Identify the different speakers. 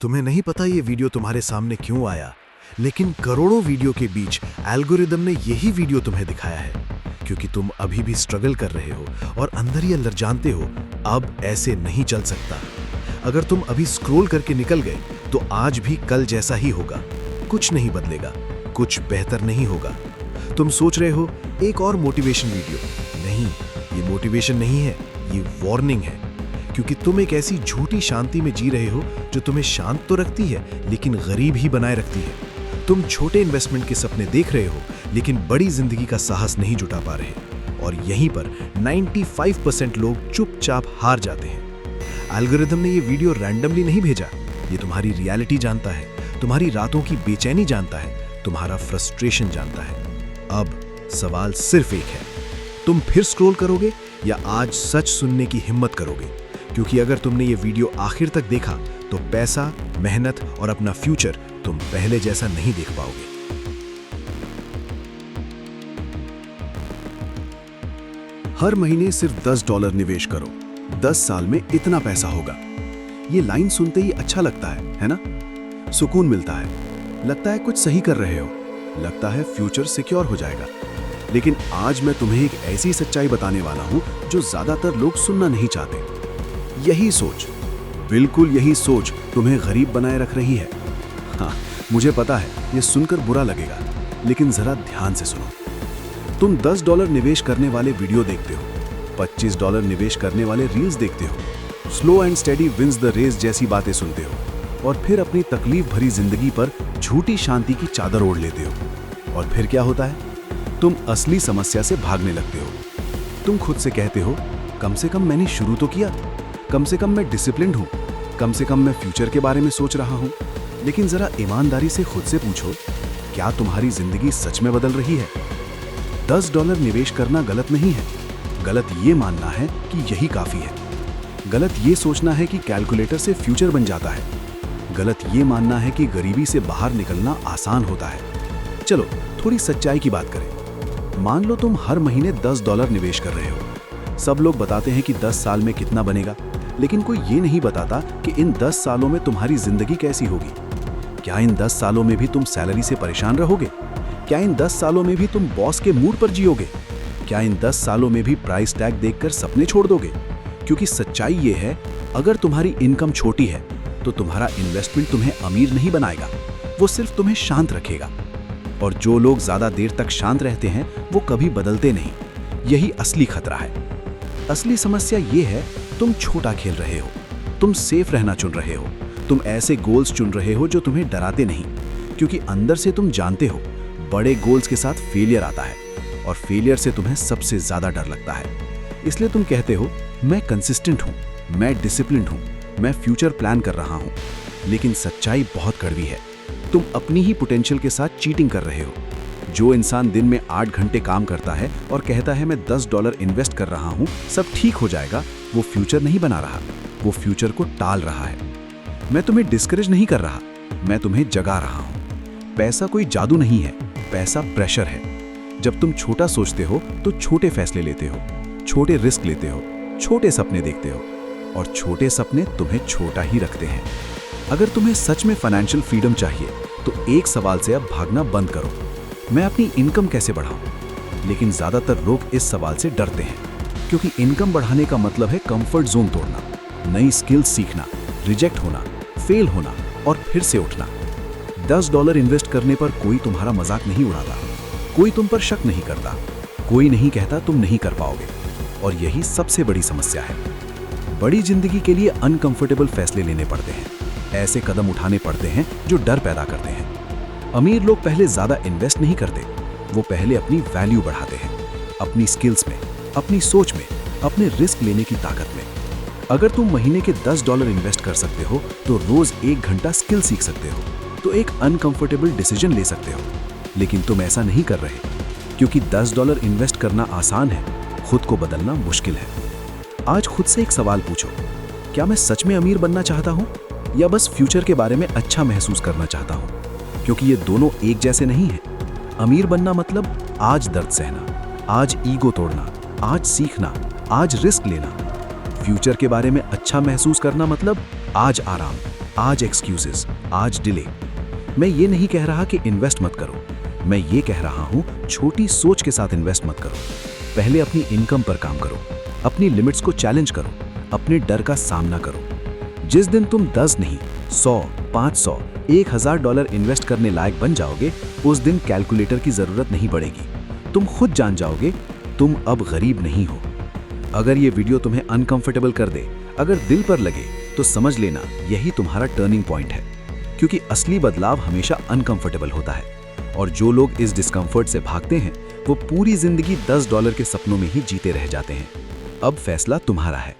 Speaker 1: तुम्हें नहीं पता ये वीडियो तुम्हारे सामने क्यों आया, लेकिन करोड़ों वीडियो के बीच एल्गोरिदम ने यही वीडियो तुम्हें दिखाया है, क्योंकि तुम अभी भी स्ट्रगल कर रहे हो और अंदर ही अंदर जानते हो अब ऐसे नहीं चल सकता। अगर तुम अभी स्क्रॉल करके निकल गए तो आज भी कल जैसा ही होगा, कुछ नहीं बदलेगा, कुछ बेहतर नहीं होगा। तुम सोच रहे हो एक और मोटिवेशन वीडियो, नहीं, ये मोटिवेशन नहीं है, ये वार्निंग है, क्योंकि तुम एक ऐसी झूठी शांति में जी रहे हो जो तुम्हें शांत तो रखती है लेकिन गरीब ही बनाए रखती है। तुम छोटे इन्वेस्टमेंट के सपने देख रहे हो लेकिन बड़ी जिंदगी का साहस नहीं जुटा पा रहे, और यहीं पर 95% लोग चुपचाप हार जाते हैं। एल्गोरिदम ने ये वीडियो रैंडमली नहीं भेजा, ये तुम्हारी रियलिटी जानता है, तुम्हारी रातों की बेचैनी जानता है, तुम्हारा फ्रस्ट्रेशन जानता है। अब सवाल सिर्फ एक है, तुम फिर स्क्रॉल करोगे या आज सच सुनने की हिम्मत करोगे? क्योंकि अगर तुमने ये वीडियो आखिर तक देखा तो पैसा, मेहनत और अपना फ्यूचर तुम पहले जैसा नहीं देख पाओगे।
Speaker 2: हर महीने सिर्फ $10 निवेश करो, 10 साल में इतना पैसा होगा। ये लाइन सुनते ही अच्छा लगता है ना? सुकून मिलता है, लगता है कुछ सही कर रहे हो, लगता है फ्यूचर सिक्योर हो जाएगा। लेकिन आज मैं तुम्हें एक ऐसी सच्चाई बताने वाला हूं जो ज्यादातर लोग सुनना नहीं चाहते। यही सोच, बिल्कुल यही सोच तुम्हें गरीब बनाए रख रही है। हाँ, मुझे पता है ये सुनकर बुरा लगेगा, लेकिन जरा ध्यान से सुनो। तुम $10 निवेश करने वाले वीडियो देखते हो, $25 निवेश करने वाले रील्स देखते हो, slow and steady wins the race जैसी बातें सुनते हो, और फिर अपनी तकलीफ भरी जिंदगी पर झूठी शांति की चादर ओढ़ लेते हो। और फिर क्या होता है? तुम असली समस्या से भागने लगते हो। तुम खुद से कहते हो, कम से कम मैंने शुरू तो किया, कम से कम मैं डिसिप्लिन्ड हूं, कम से कम मैं फ्यूचर के बारे में सोच रहा हूं। लेकिन जरा ईमानदारी से खुद से पूछो, क्या तुम्हारी जिंदगी सच में बदल रही है? $10 निवेश करना गलत नहीं है, गलत ये मानना है कि यही काफी है। गलत ये सोचना है कि कैलकुलेटर से फ्यूचर बन जाता है। गलत ये मानना है कि गरीबी से बाहर निकलना आसान होता है। चलो थोड़ी सच्चाई की बात करें। मान लो तुम हर महीने $10 निवेश कर रहे हो। सब लोग बताते हैं कि 10 साल में कितना बनेगा, लेकिन कोई ये नहीं बताता कि इन 10 सालों में तुम्हारी जिंदगी कैसी होगी। क्या इन 10 सालों में भी तुम सैलरी से परेशान रहोगे? क्या इन 10 सालों में भी तुम बॉस के मूड पर जियोगे? क्या इन 10 सालों में भी प्राइस टैग देखकर सपने छोड़ दोगे? क्योंकि सच्चाई ये है, अगर तुम्हारी इनकम छोटी है तो तुम्हारा इन्वेस्टमेंट तुम्हें अमीर नहीं बनाएगा, वो सिर्फ तुम्हें शांत रखेगा। और जो लोग ज्यादा देर तक शांत रहते हैं वो कभी बदलते नहीं। यही असली खतरा है। असली समस्या ये है, तुम छोटा खेल रहे हो, तुम सेफ रहना चुन रहे हो, तुम ऐसे गोल्स चुन रहे हो जो तुम्हें डराते नहीं, क्योंकि अंदर से तुम जानते हो बड़े गोल्स के साथ फेलियर आता है, और फेलियर से तुम्हें सबसे ज्यादा डर लगता है। इसलिए तुम कहते हो, मैं कंसिस्टेंट हूं, मैं डिसिप्लिन्ड हूं, मैं फ्यूचर प्लान कर रहा हूं। लेकिन सच्चाई बहुत कड़वी है, तुम अपनी ही पोटेंशियल के साथ चीटिंग कर रहे हो। जो इंसान दिन में 8 घंटे काम करता है और कहता है मैं $10 इन्वेस्ट कर रहा हूं, सब ठीक हो जाएगा, वो फ्यूचर नहीं बना रहा, वो फ्यूचर को टाल रहा है। मैं तुम्हें डिस्करेज नहीं कर रहा, मैं तुम्हें जगा रहा हूं। पैसा कोई जादू नहीं है, पैसा प्रेशर है। जब तुम छोटा सोचते हो तो छोटे फैसले लेते हो, छोटे रिस्क लेते हो, छोटे सपने देखते हो, और छोटे सपने तुम्हें छोटा ही रखते हैं। अगर तुम्हें सच में फाइनेंशियल फ्रीडम चाहिए तो एक सवाल से अब भागना बंद करो, मैं अपनी इनकम कैसे बढ़ाऊं? लेकिन ज्यादातर लोग इस सवाल से डरते हैं, क्योंकि इनकम बढ़ाने का मतलब है कंफर्ट जोन तोड़ना, नई स्किल्स सीखना, रिजेक्ट होना, फेल होना और फिर से उठना। $10 इन्वेस्ट करने पर कोई तुम्हारा मजाक नहीं उड़ाता, कोई तुम पर शक नहीं करता, कोई नहीं कहता तुम नहीं कर पाओगे। और यही सबसे बड़ी समस्या है। बड़ी जिंदगी के लिए अनकंफर्टेबल फैसले लेने पड़ते हैं, ऐसे कदम उठाने पड़ते हैं जो डर पैदा करते हैं। अमीर लोग पहले ज्यादा इन्वेस्ट नहीं करते, वो पहले अपनी वैल्यू बढ़ाते हैं, अपनी स्किल्स में, अपनी सोच में, अपने रिस्क लेने की ताकत में। अगर तुम महीने के $10 इन्वेस्ट कर सकते हो तो रोज 1 घंटा स्किल सीख सकते हो, तो एक अनकंफर्टेबल डिसीजन ले सकते हो। लेकिन तुम ऐसा नहीं कर रहे, क्योंकि $10 इन्वेस्ट करना आसान है, खुद को बदलना मुश्किल है। आज खुद से एक सवाल पूछो, क्या मैं सच में अमीर बनना चाहता हूं या बस फ्यूचर के बारे में अच्छा महसूस करना चाहता हूं? क्योंकि ये दोनों एक जैसे नहीं है। अमीर बनना मतलब आज दर्द सहना, आज ईगो तोड़ना, आज सीखना, आज रिस्क लेना। फ्यूचर के बारे में अच्छा महसूस करना मतलब आज आराम, आज एक्सक्यूजेस, आज डिले। मैं ये नहीं कह रहा कि इन्वेस्ट मत करो, मैं ये कह रहा हूँ छोटी सोच के साथ इन्वेस्ट मत करो। पहले अपनी इनकम पर काम करो, अपनी लिमिट्स को चैलेंज करो, अपने डर का सामना करो। जिस दिन तुम 10 नहीं 100, 500, $1000 इन्वेस्ट करने लायक बन जाओगे, उस दिन कैलकुलेटर की जरूरत नहीं पड़ेगी। तुम खुद जान जाओगे तुम अब गरीब नहीं हो। अगर ये वीडियो तुम्हें अनकंफर्टेबल कर दे, अगर दिल पर लगे, तो समझ लेना यही तुम्हारा टर्निंग पॉइंट है, क्योंकि असली बदलाव हमेशा अनकंफर्टेबल होता है। और जो लोग इस डिस्कंफर्ट से भागते हैं वो पूरी जिंदगी $10 के सपनों में ही जीते रह जाते हैं। अब फैसला तुम्हारा है।